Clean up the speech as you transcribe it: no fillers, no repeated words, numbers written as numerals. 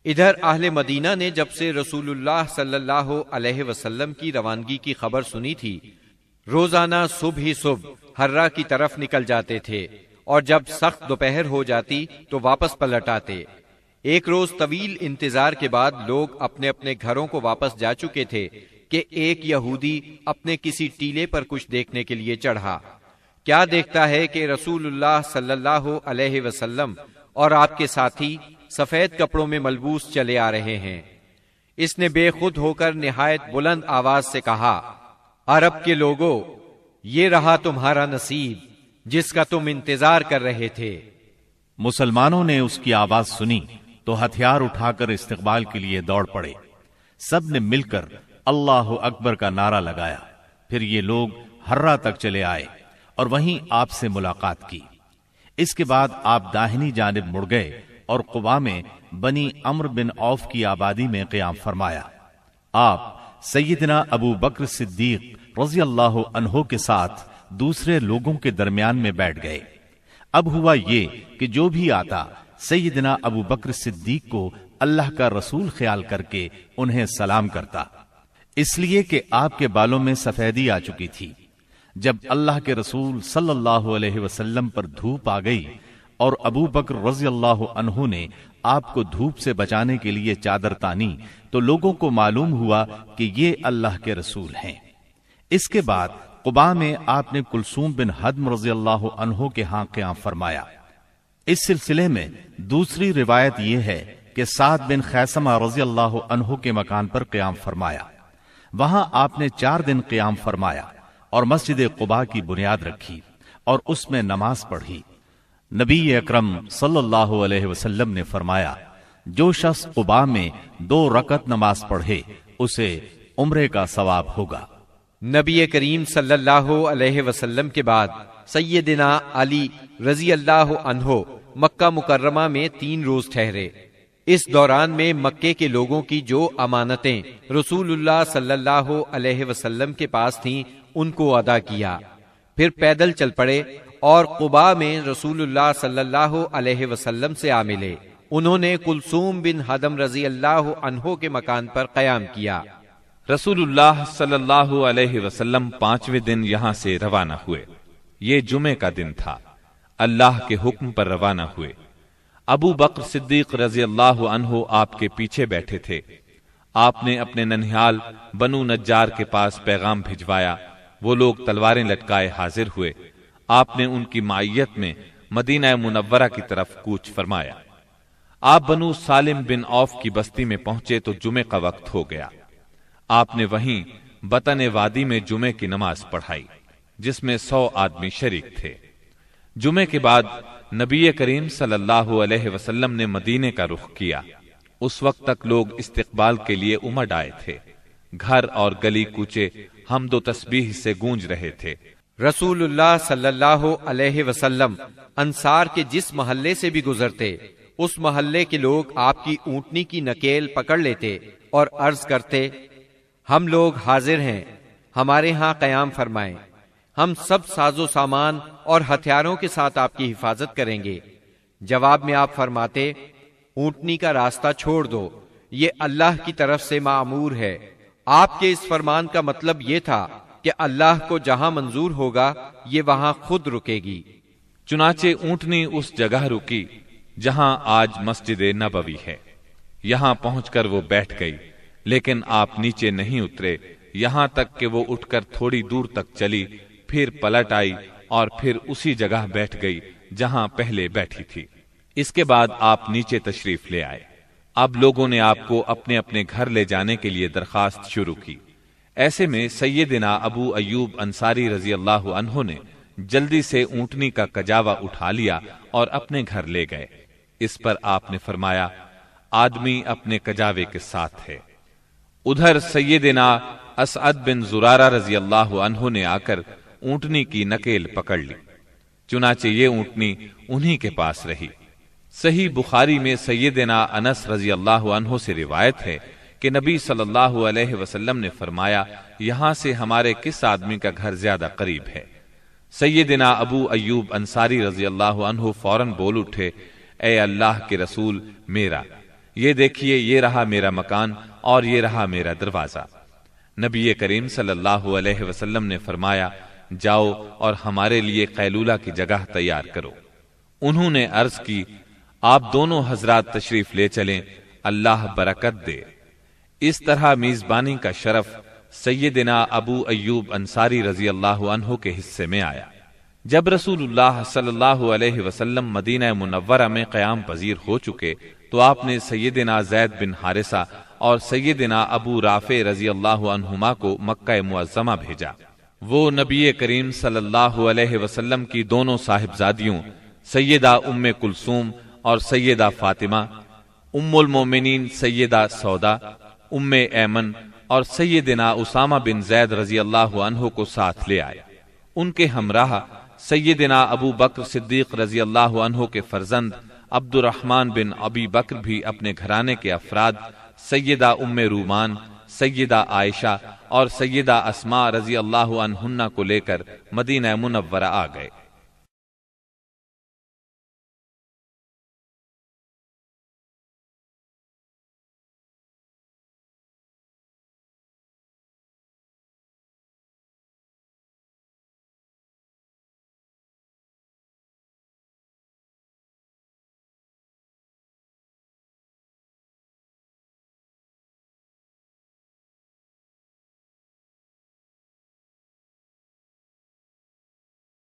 ادھر اہل مدینہ نے جب سے رسول اللہ صلی اللہ علیہ وسلم کی روانگی کی خبر سنی تھی، روزانہ صبح ہی صبح ہرہ کی طرف نکل جاتے تھے، اور جب سخت دوپہر ہو جاتی تو واپس پلٹ آتے۔ ایک روز طویل انتظار کے بعد لوگ اپنے اپنے گھروں کو واپس جا چکے تھے کہ ایک یہودی اپنے کسی ٹیلے پر کچھ دیکھنے کے لیے چڑھا۔ کیا دیکھتا ہے کہ رسول اللہ صلی اللہ علیہ وسلم اور آپ کے ساتھی سفید کپڑوں میں ملبوس چلے آ رہے ہیں۔ اس نے بے خود ہو کر نہایت بلند آواز سے کہا، عرب کے لوگوں، یہ رہا تمہارا نصیب جس کا تم انتظار کر رہے تھے۔ مسلمانوں نے اس کی آواز سنی تو ہتھیار اٹھا کر استقبال کے لیے دوڑ پڑے۔ سب نے مل کر اللہ اکبر کا نعرہ لگایا۔ پھر یہ لوگ ہرہ تک چلے آئے اور وہیں آپ سے ملاقات کی۔ اس کے بعد آپ داہنی جانب مڑ گئے اور قباء میں بنی عمرو بن عوف کی آبادی میں قیام فرمایا۔ آپ سیدنا ابو بکر صدیق رضی اللہ عنہ کے ساتھ دوسرے لوگوں کے درمیان میں بیٹھ گئے۔ اب ہوا یہ کہ جو بھی آتا سیدنا ابو بکر صدیق کو اللہ کا رسول خیال کر کے انہیں سلام کرتا، اس لیے کہ آپ کے بالوں میں سفیدی آ چکی تھی۔ جب اللہ کے رسول صلی اللہ علیہ وسلم پر دھوپ آ گئی اور ابو بکر رضی اللہ عنہ نے آپ کو دھوپ سے بچانے کے لیے چادر تانی تو لوگوں کو معلوم ہوا کہ یہ اللہ کے رسول ہیں۔ اس کے بعد قباء میں آپ نے کلثوم بن حدم رضی اللہ عنہ کے ہاں قیام فرمایا۔ اس سلسلے میں دوسری روایت یہ ہے کہ سعد بن خیثمہ رضی اللہ عنہ کے مکان پر قیام فرمایا۔ وہاں آپ نے 4 دن قیام فرمایا اور مسجد قباء کی بنیاد رکھی اور اس میں نماز پڑھی۔ نبی اکرم صلی اللہ علیہ وسلم نے فرمایا، جو شخص قباء میں 2 رکعت نماز پڑھے اسے عمرے کا ثواب ہوگا۔ نبی کریم صلی اللہ علیہ وسلم کے بعد سیدنا علی رضی اللہ عنہ مکہ مکرمہ میں 3 روز ٹھہرے۔ اس دوران میں مکے کے لوگوں کی جو امانتیں رسول اللہ صلی اللہ علیہ وسلم کے پاس تھیں ان کو ادا کیا، پھر پیدل چل پڑے اور قباء میں رسول اللہ صلی اللہ علیہ وسلم سے آ ملے۔ انہوں نے کلثوم بن حدم رضی اللہ عنہ کے مکان پر قیام کیا۔ رسول اللہ صلی اللہ علیہ وسلم 5ویں دن یہاں سے روانہ ہوئے۔ یہ جمعے کا دن تھا۔ اللہ کے حکم پر روانہ ہوئے۔ ابو بکر صدیق رضی اللہ عنہ آپ کے پیچھے بیٹھے تھے۔ آپ نے اپنے ننھیال بنو نجار کے پاس پیغام بھجوایا۔ وہ لوگ تلواریں لٹکائے حاضر ہوئے۔ آپ نے ان کی معیت میں مدینہ منورہ کی طرف کوچ فرمایا۔ آپ بنو سالم بن عوف کی بستی میں پہنچے تو جمعے کا وقت ہو گیا۔ آپ نے وہیں بطن وادی میں جمعے کی نماز پڑھائی جس میں 100 آدمی شریک تھے۔ جمعے کے بعد نبی کریم صلی اللہ علیہ وسلم نے مدینے کا رخ کیا۔ اس وقت تک لوگ استقبال کے لیے امڈ آئے تھے۔ گھر اور گلی کوچے حمد و تسبیح سے گونج رہے تھے۔ رسول اللہ صلی اللہ علیہ وسلم انصار کے جس محلے سے بھی گزرتے اس محلے کے لوگ آپ کی اونٹنی کی نکیل پکڑ لیتے اور عرض کرتے، ہم لوگ حاضر ہیں، ہمارے ہاں قیام فرمائیں، ہم سب ساز و سامان اور ہتھیاروں کے ساتھ آپ کی حفاظت کریں گے۔ جواب میں آپ فرماتے، اونٹنی کا راستہ چھوڑ دو، یہ اللہ کی طرف سے معمور ہے۔ آپ کے اس فرمان کا مطلب یہ تھا کہ اللہ کو جہاں منظور ہوگا یہ وہاں خود رکے گی۔ چنانچہ اونٹنی اس جگہ رکی جہاں آج مسجد نبوی ہے۔ یہاں پہنچ کر وہ بیٹھ گئی، لیکن آپ نیچے نہیں اترے یہاں تک کہ وہ اٹھ کر تھوڑی دور تک چلی، پھر پلٹ آئی اور پھر اسی جگہ بیٹھ گئی جہاں پہلے بیٹھی تھی۔ اس کے بعد آپ نیچے تشریف لے آئے۔ اب لوگوں نے آپ کو اپنے اپنے گھر لے جانے کے لیے درخواست شروع کی۔ ایسے میں سیدنا ابو ایوب انصاری رضی اللہ عنہ نے جلدی سے اونٹنی کا کجاوا اٹھا لیا اور اپنے گھر لے گئے۔ اس پر آپ نے فرمایا، آدمی اپنے کجاوے کے ساتھ ہے۔ ادھر سیدنا اسعد بن زرارہ رضی اللہ عنہ نے آ کر اونٹنی کی نکیل پکڑ لی، چنانچہ یہ اونٹنی انہی کے پاس رہی۔ صحیح بخاری میں سیدنا انس رضی اللہ عنہ سے روایت ہے کہ نبی صلی اللہ علیہ وسلم نے فرمایا، یہاں سے ہمارے کس آدمی کا گھر زیادہ قریب ہے؟ سیدنا ابو ایوب انصاری رضی اللہ عنہ فوراً بول اٹھے، اے اللہ کے رسول، میرا، یہ دیکھیے یہ رہا میرا مکان اور یہ رہا میرا دروازہ۔ نبی کریم صلی اللہ علیہ وسلم نے فرمایا جاؤ اور ہمارے لیے قیلولہ کی جگہ تیار کرو۔ انہوں نے عرض کی آپ دونوں حضرات تشریف لے چلیں، اللہ برکت دے۔ اس طرح میزبانی کا شرف سیدنا ابو ایوب انصاری رضی اللہ عنہ کے حصے میں آیا۔ جب رسول اللہ صلی اللہ علیہ وسلم مدینہ منورہ میں قیام پذیر ہو چکے تو آپ نے سیدنا زید بن حارثہ اور سیدنا ابو رافع رضی اللہ عنہما کو مکہ معظمہ بھیجا۔ وہ نبی کریم صلی اللہ علیہ وسلم کی دونوں صاحبزادیوں سیدہ ام کلثوم اور سیدہ فاطمہ، ام المومنین سیدہ سودا، ام ایمن اور سیدنا اسامہ بن زید رضی اللہ عنہ کو ساتھ لے آئے۔ ان کے ہمراہ سیدنا ابو بکر صدیق رضی اللہ عنہ کے فرزند عبد الرحمن بن ابی بکر بھی اپنے گھرانے کے افراد سیدہ ام رومان، سیدہ عائشہ اور سیدہ اسماء رضی اللہ عنہن کو لے کر مدینہ منورہ آ گئے۔